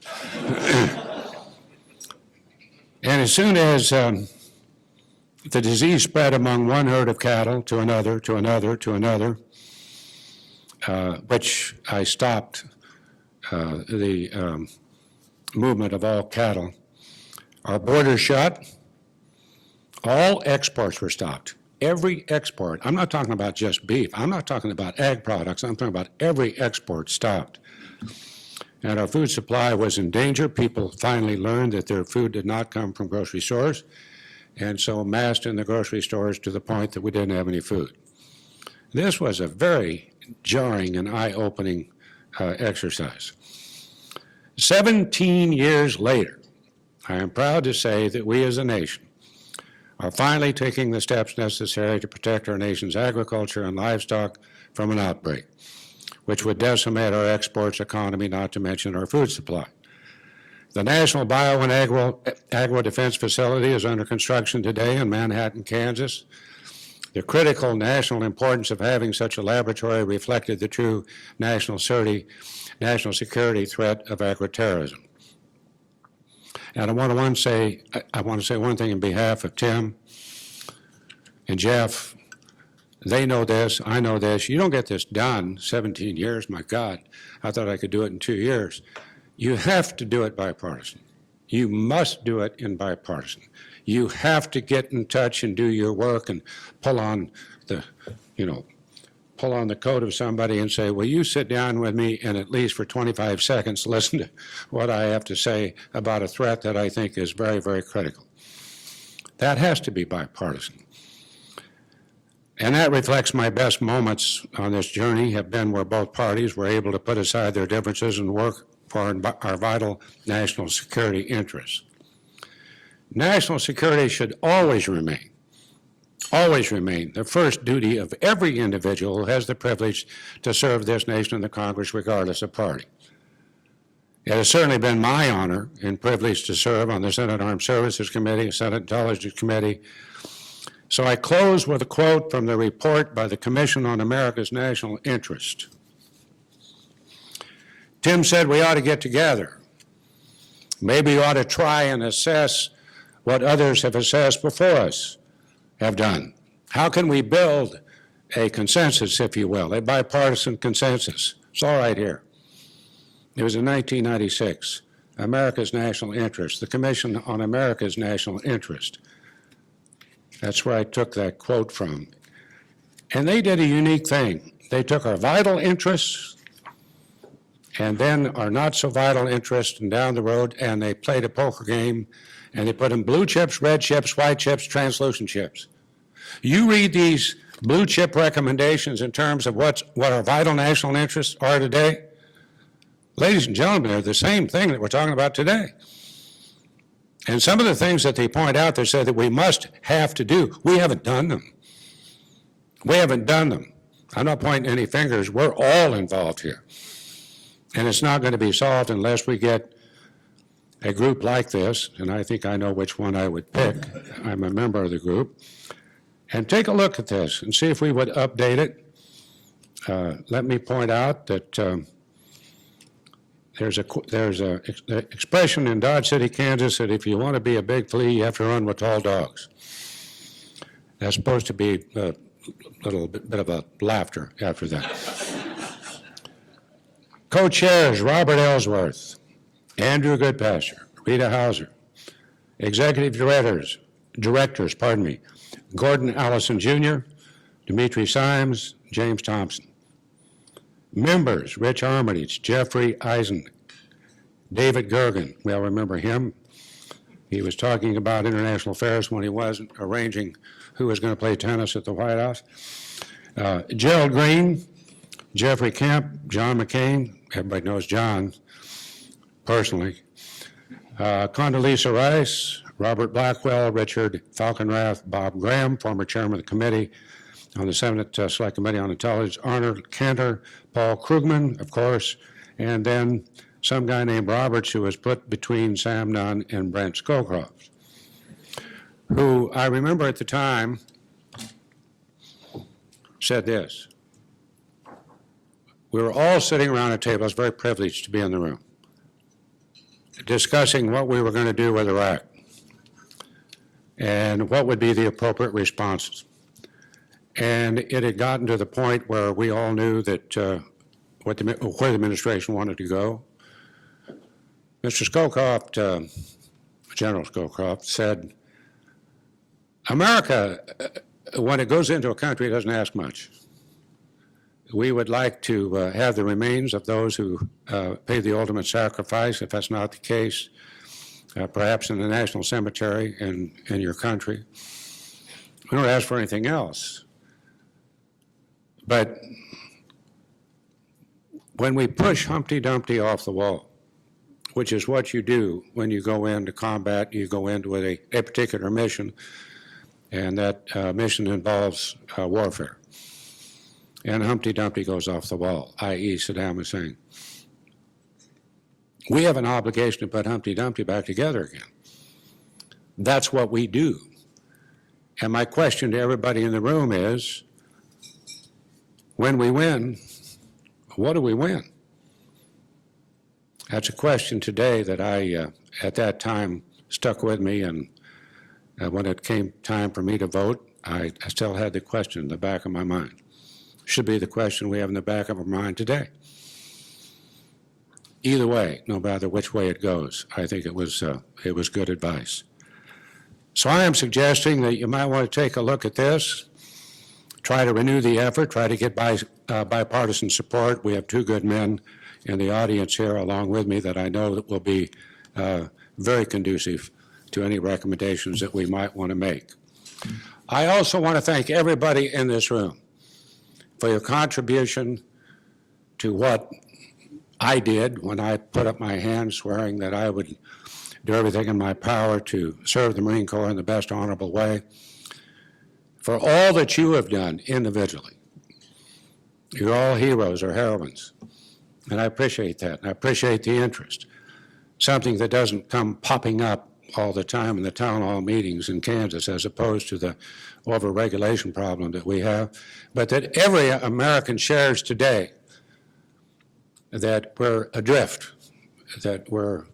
And as soon as the disease spread among one herd of cattle to another, to another, to another, which I stopped the movement of all cattle, our borders shut, all exports were stopped. Every export, I'm not talking about just beef, I'm not talking about ag products, I'm talking about every export stopped. And our food supply was in danger. People finally learned that their food did not come from grocery stores, and so amassed in the grocery stores to the point that we didn't have any food. This was a very jarring and eye-opening exercise. 17 years later, I am proud to say that we as a nation are finally taking the steps necessary to protect our nation's agriculture and livestock from an outbreak, which would decimate our exports economy, not to mention our food supply. The National Bio and Agro Defense Facility is under construction today in Manhattan, Kansas. The critical national importance of having such a laboratory reflected the true national security threat of agri-terrorism. And I want to say one thing in behalf of Tim and Jeff. They know this, I know this. You don't get this done 17 years, my God. I thought I could do it in 2 years. You have to do it bipartisan. You must do it in bipartisan. You have to get in touch and do your work and pull on the coat of somebody and say, will you sit down with me and at least for 25 seconds listen to what I have to say about a threat that I think is very, very critical. That has to be bipartisan. And that reflects my best moments on this journey have been where both parties were able to put aside their differences and work for our vital national security interests. National security should always remain the first duty of every individual who has the privilege to serve this nation and the Congress regardless of party. It has certainly been my honor and privilege to serve on the Senate Armed Services Committee, Senate Intelligence Committee. So I close with a quote from the report by the Commission on America's National Interest. Tim said we ought to get together. Maybe we ought to try and assess what others have assessed before us have done. How can we build a consensus, if you will, a bipartisan consensus? It's all right here. It was in 1996, America's National Interest, the Commission on America's National Interest. That's where I took that quote from. And they did a unique thing. They took our vital interests and then our not so vital interests and down the road, and they played a poker game, and they put in blue chips, red chips, white chips, translucent chips. You read these blue chip recommendations in terms of what our vital national interests are today. Ladies and gentlemen, they're the same thing that we're talking about today. And some of the things that they point out, they say that we must have to do, we haven't done them. We haven't done them. I'm not pointing any fingers. We're all involved here. And it's not going to be solved unless we get a group like this, and I think I know which one I would pick. I'm a member of the group. And take a look at this and see if we would update it. Let me point out that there's a expression in Dodge City, Kansas, that if you want to be a big flea, you have to run with tall dogs. That's supposed to be a little bit of a laughter after that. Co-chairs Robert Ellsworth, Andrew Goodpasture, Rita Hauser. Executive directors, Gordon Allison Jr., Dimitri Symes, James Thompson. Members, Rich Armitage, Jeffrey Eisen, David Gergen, we all remember him. He was talking about international affairs when he wasn't arranging who was going to play tennis at the White House. Gerald Green, Jeffrey Kemp, John McCain, everybody knows John personally. Condoleezza Rice, Robert Blackwell, Richard Falkenrath, Bob Graham, former chairman of the committee on the Senate Select Committee on Intelligence, Arnold Cantor, Paul Krugman, of course, and then some guy named Roberts who was put between Sam Nunn and Brent Scowcroft, who I remember at the time said this. We were all sitting around a table. I was very privileged to be in the room, discussing what we were going to do with Iraq and what would be the appropriate responses. And it had gotten to the point where we all knew that where the administration wanted to go. Mr. Scowcroft, General Scowcroft, said, America, when it goes into a country, doesn't ask much. We would like to have the remains of those who paid the ultimate sacrifice. If that's not the case, perhaps in the National Cemetery in your country. We don't ask for anything else. But when we push Humpty Dumpty off the wall, which is what you do when you go into combat, you go into a particular mission, and that mission involves warfare. And Humpty Dumpty goes off the wall, i.e. Saddam Hussein. We have an obligation to put Humpty Dumpty back together again. That's what we do. And my question to everybody in the room is, when we win, what do we win? That's a question today that I, at that time, stuck with me, and when it came time for me to vote, I still had the question in the back of my mind. Should be the question we have in the back of our mind today. Either way, no matter which way it goes, I think it was good advice. So I am suggesting that you might want to take a look at this, try to renew the effort, try to get bipartisan support. We have two good men in the audience here along with me that I know that will be very conducive to any recommendations that we might want to make. I also want to thank everybody in this room for your contribution to what I did when I put up my hand swearing that I would do everything in my power to serve the Marine Corps in the best honorable way. For all that you have done individually. You're all heroes or heroines, and I appreciate that, and I appreciate the interest, something that doesn't come popping up all the time in the town hall meetings in Kansas as opposed to the overregulation problem that we have, but that every American shares today, that we're adrift, that we're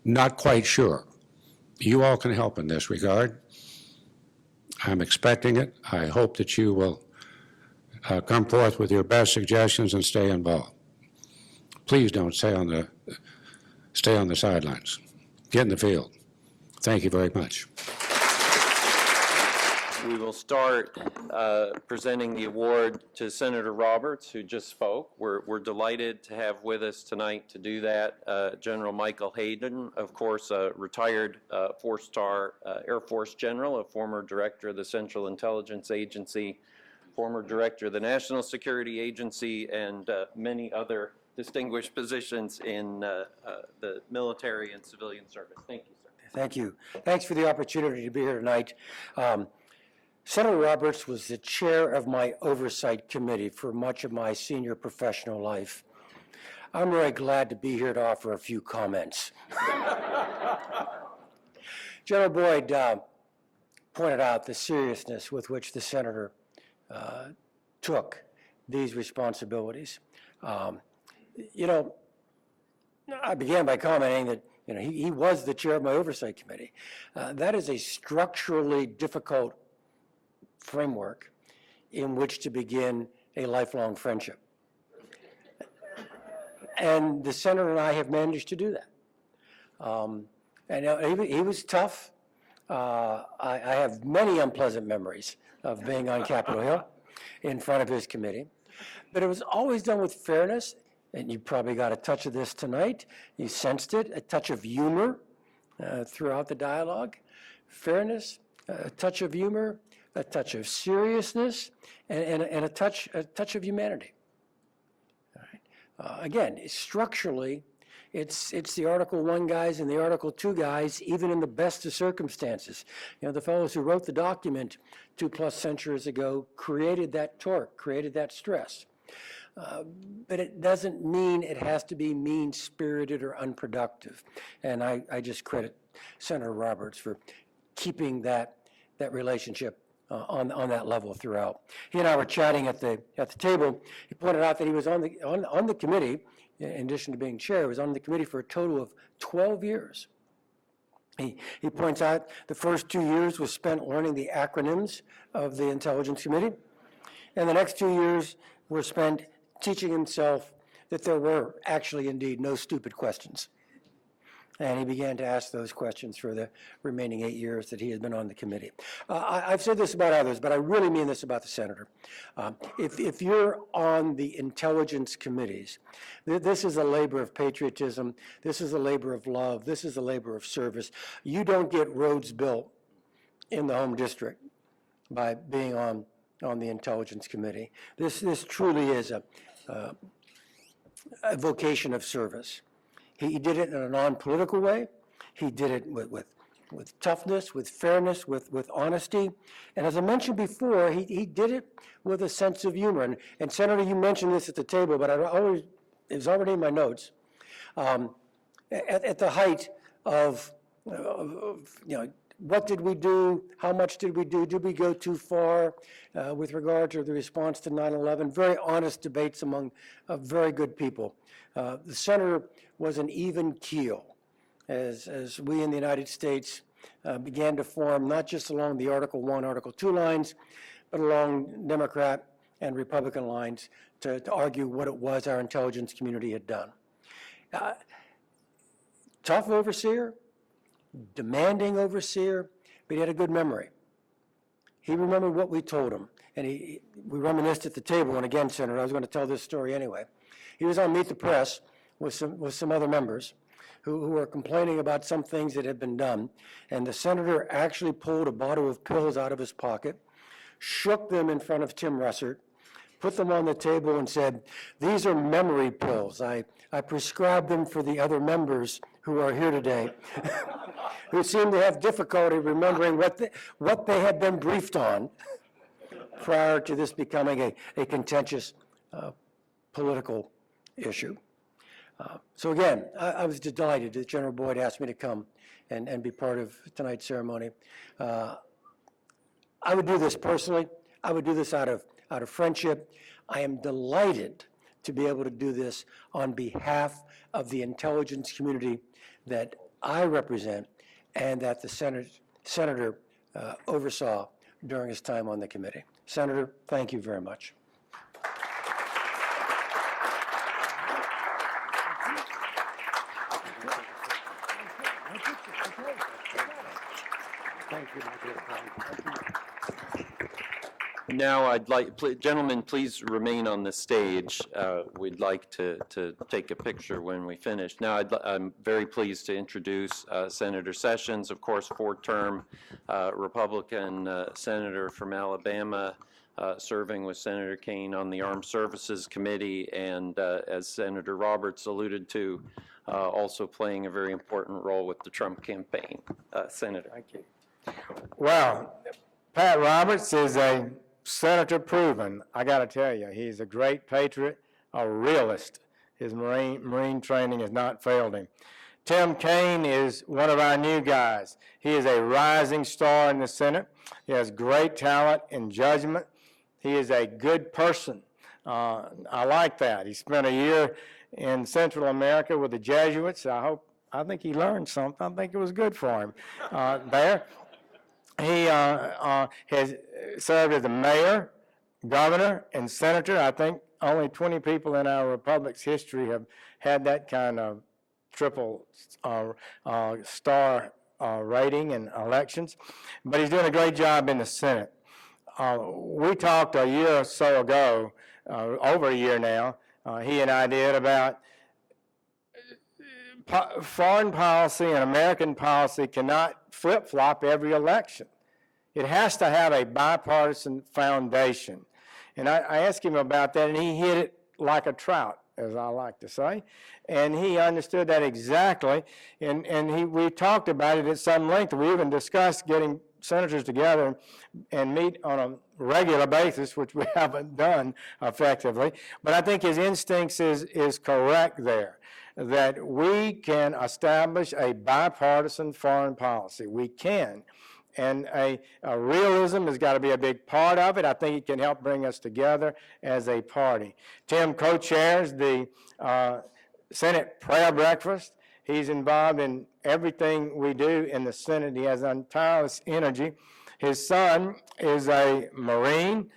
not quite sure. You all can help in this regard. I'm expecting it. I hope that you will come forth with your best suggestions and stay involved. Please don't stay on the sidelines. Get in the field. Thank you very much. We will start presenting the award to Senator Roberts, who just spoke. We're delighted to have with us tonight to do that General Michael Hayden, of course, a retired four-star Air Force general, a former director of the Central Intelligence Agency, former director of the National Security Agency, and many other distinguished positions in the military and civilian service. Thank you, sir. Thank you. Thanks for the opportunity to be here tonight. Senator Roberts was the chair of my oversight committee for much of my senior professional life. I'm really glad to be here to offer a few comments. General Boyd pointed out the seriousness with which the senator took these responsibilities. You know, I began by commenting that he was the chair of my oversight committee. That is a structurally difficult framework in which to begin a lifelong friendship. And the senator and I have managed to do that. And he was tough. I have many unpleasant memories of being on Capitol Hill in front of his committee. But it was always done with fairness, and you probably got a touch of this tonight. You sensed it, a touch of humor throughout the dialogue. Fairness, a touch of humor, a touch of seriousness, and a touch of humanity. All right. Again, structurally, it's the Article 1 guys and the Article 2 guys, even in the best of circumstances. The fellows who wrote the document 2+ centuries ago created that torque, created that stress. But it doesn't mean it has to be mean-spirited or unproductive. And I just credit Senator Roberts for keeping that relationship on that level throughout. He and I were chatting at the table. He pointed out that he was on the committee, in addition to being chair, he was on the committee for a total of 12 years. He points out the first 2 years was spent learning the acronyms of the Intelligence Committee, and the next 2 years were spent teaching himself that there were actually indeed no stupid questions. And he began to ask those questions for the remaining 8 years that he had been on the committee. I've said this about others, but I really mean this about the senator. If you're on the intelligence committees, this is a labor of patriotism, this is a labor of love, this is a labor of service. You don't get roads built in the home district by being on the Intelligence Committee. This truly is a vocation of service. He did it in a non-political way. He did it with toughness, with fairness, with honesty. And as I mentioned before, he did it with a sense of humor. And Senator, you mentioned this at the table, but it was already in my notes. At the height of what did we do? How much did we do? Did we go too far with regard to the response to 9/11? Very honest debates among very good people. The senator was an even keel as we in the United States began to form not just along the Article 1, Article 2 lines, but along Democrat and Republican lines to argue what it was our intelligence community had done. Tough overseer, demanding overseer, but he had a good memory. He remembered what we told him, and we reminisced at the table. And again, Senator, I was going to tell this story anyway. He was on Meet the Press with some other members who were complaining about some things that had been done, and the senator actually pulled a bottle of pills out of his pocket, shook them in front of Tim Russert, put them on the table and said, "These are memory pills. I prescribed them for the other members who are here today, who seem to have difficulty remembering what they had been briefed on prior to this becoming a contentious political issue." So again, I was delighted that General Boyd asked me to come and be part of tonight's ceremony. I would do this personally. I would do this out of friendship. I am delighted to be able to do this on behalf of the intelligence community that I represent and that the senator oversaw during his time on the committee. Senator, thank you very much. Thank you, my dear friend. Thank you. Now, gentlemen, please remain on the stage. We'd like to take a picture when we finish. Now, I'm very pleased to introduce Senator Sessions, of course, four-term Republican senator from Alabama, serving with Senator Kaine on the Armed Services Committee, and as Senator Roberts alluded to, also playing a very important role with the Trump campaign. Senator. Thank you. Well, Pat Roberts is a senator proven. I got to tell you, he's a great patriot, a realist. His Marine training has not failed him. Tim Kaine is one of our new guys. He is a rising star in the Senate. He has great talent and judgment. He is a good person. I like that. He spent a year in Central America with the Jesuits. I think he learned something. I think it was good for him there. He has served as a mayor, governor, and senator. I think only 20 people in our republic's history have had that kind of triple star rating in elections. But he's doing a great job in the Senate. We talked a year or so ago, over a year now, he and I did, about foreign policy and American policy cannot flip-flop every election. It has to have a bipartisan foundation. And I asked him about that, and he hit it like a trout, as I like to say. And he understood that exactly, and we talked about it at some length. We even discussed getting senators together and meet on a regular basis, which we haven't done effectively. But I think his instincts is correct there, that we can establish a bipartisan foreign policy. We can. And a realism has got to be a big part of it. I think it can help bring us together as a party. Tim co-chairs the Senate prayer breakfast. He's involved in everything we do in the Senate. He has tireless energy. His son is a Marine,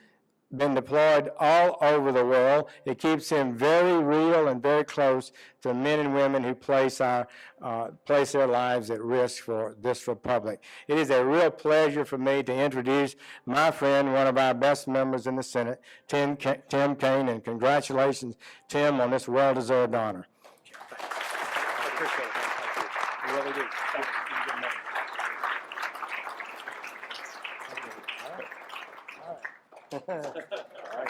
been deployed all over the world. It keeps him very real and very close to men and women who place their lives at risk for this republic. It is a real pleasure for me to introduce my friend, one of our best members in the Senate, Tim Kaine, and congratulations, Tim, on this well-deserved honor. I appreciate it. Thank you. I really do. Thank you. All right.